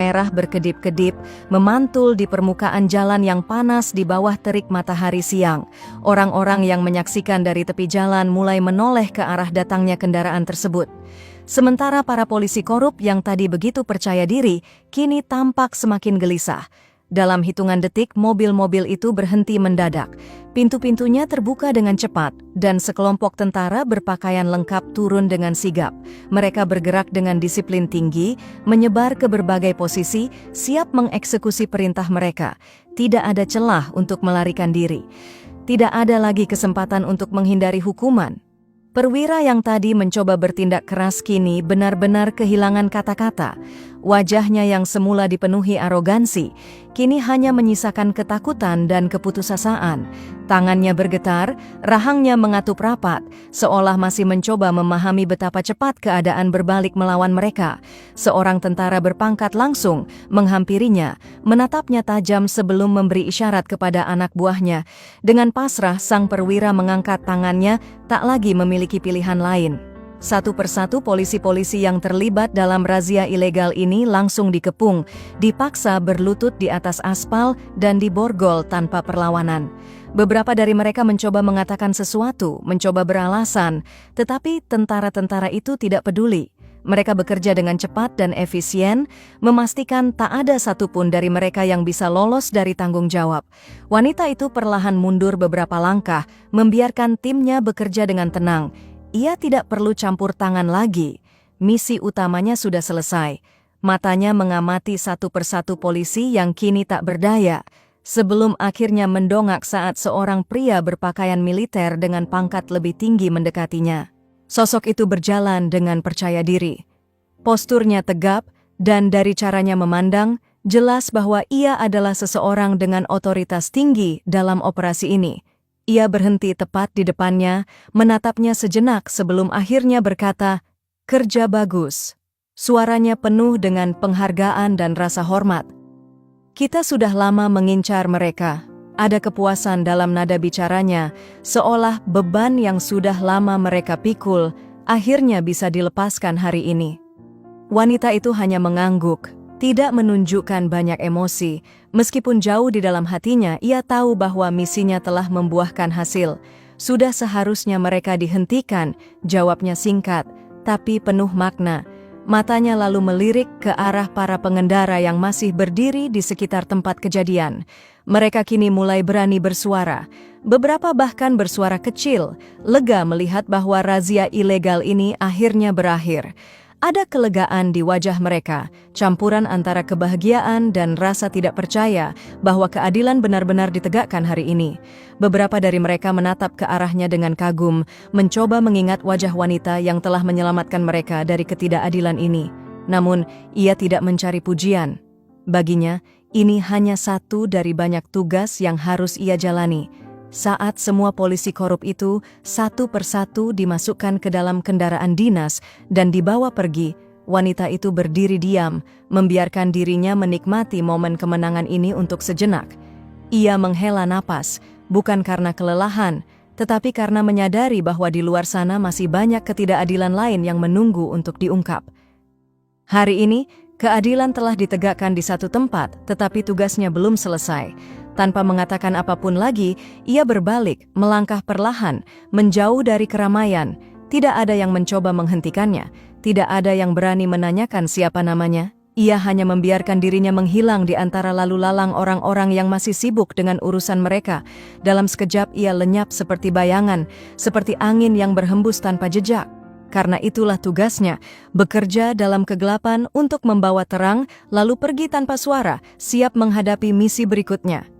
merah berkedip-kedip memantul di permukaan jalan yang panas di bawah terik matahari siang. Orang-orang yang menyaksikan dari tepi jalan mulai menoleh ke arah datangnya kendaraan tersebut. Sementara para polisi korup yang tadi begitu percaya diri, kini tampak semakin gelisah. Dalam hitungan detik, mobil-mobil itu berhenti mendadak. Pintu-pintunya terbuka dengan cepat, dan sekelompok tentara berpakaian lengkap turun dengan sigap. Mereka bergerak dengan disiplin tinggi, menyebar ke berbagai posisi, siap mengeksekusi perintah mereka. Tidak ada celah untuk melarikan diri. Tidak ada lagi kesempatan untuk menghindari hukuman. Perwira yang tadi mencoba bertindak keras kini benar-benar kehilangan kata-kata. Wajahnya yang semula dipenuhi arogansi, kini hanya menyisakan ketakutan dan keputusasaan. Tangannya bergetar, rahangnya mengatup rapat, seolah masih mencoba memahami betapa cepat keadaan berbalik melawan mereka. Seorang tentara berpangkat langsung menghampirinya, menatapnya tajam sebelum memberi isyarat kepada anak buahnya. Dengan pasrah, sang perwira mengangkat tangannya, tak lagi memiliki pilihan lain. Satu persatu polisi-polisi yang terlibat dalam razia ilegal ini langsung dikepung, dipaksa berlutut di atas aspal dan diborgol tanpa perlawanan. Beberapa dari mereka mencoba mengatakan sesuatu, mencoba beralasan, tetapi tentara-tentara itu tidak peduli. Mereka bekerja dengan cepat dan efisien, memastikan tak ada satupun dari mereka yang bisa lolos dari tanggung jawab. Wanita itu perlahan mundur beberapa langkah, membiarkan timnya bekerja dengan tenang. Ia tidak perlu campur tangan lagi. Misi utamanya sudah selesai. Matanya mengamati satu persatu polisi yang kini tak berdaya, sebelum akhirnya mendongak saat seorang pria berpakaian militer dengan pangkat lebih tinggi mendekatinya. Sosok itu berjalan dengan percaya diri. Posturnya tegap, dan dari caranya memandang, jelas bahwa ia adalah seseorang dengan otoritas tinggi dalam operasi ini. Ia berhenti tepat di depannya, menatapnya sejenak sebelum akhirnya berkata, "Kerja bagus." Suaranya penuh dengan penghargaan dan rasa hormat. "Kita sudah lama mengincar mereka." Ada kepuasan dalam nada bicaranya, seolah beban yang sudah lama mereka pikul, akhirnya bisa dilepaskan hari ini. Wanita itu hanya mengangguk, tidak menunjukkan banyak emosi. Meskipun jauh di dalam hatinya, ia tahu bahwa misinya telah membuahkan hasil. Sudah seharusnya mereka dihentikan, jawabnya singkat, tapi penuh makna. Matanya lalu melirik ke arah para pengendara yang masih berdiri di sekitar tempat kejadian. Mereka kini mulai berani bersuara. Beberapa bahkan bersuara kecil, lega melihat bahwa razia ilegal ini akhirnya berakhir. Ada kelegaan di wajah mereka, campuran antara kebahagiaan dan rasa tidak percaya bahwa keadilan benar-benar ditegakkan hari ini. Beberapa dari mereka menatap ke arahnya dengan kagum, mencoba mengingat wajah wanita yang telah menyelamatkan mereka dari ketidakadilan ini. Namun, ia tidak mencari pujian. Baginya, ini hanya satu dari banyak tugas yang harus ia jalani. Saat semua polisi korup itu satu persatu dimasukkan ke dalam kendaraan dinas dan dibawa pergi, wanita itu berdiri diam, membiarkan dirinya menikmati momen kemenangan ini untuk sejenak. Ia menghela napas, bukan karena kelelahan, tetapi karena menyadari bahwa di luar sana masih banyak ketidakadilan lain yang menunggu untuk diungkap. Hari ini, keadilan telah ditegakkan di satu tempat, tetapi tugasnya belum selesai. Tanpa mengatakan apapun lagi, ia berbalik, melangkah perlahan, menjauh dari keramaian. Tidak ada yang mencoba menghentikannya, tidak ada yang berani menanyakan siapa namanya. Ia hanya membiarkan dirinya menghilang di antara lalu lalang orang-orang yang masih sibuk dengan urusan mereka. Dalam sekejap ia lenyap seperti bayangan, seperti angin yang berhembus tanpa jejak. Karena itulah tugasnya, bekerja dalam kegelapan untuk membawa terang, lalu pergi tanpa suara, siap menghadapi misi berikutnya.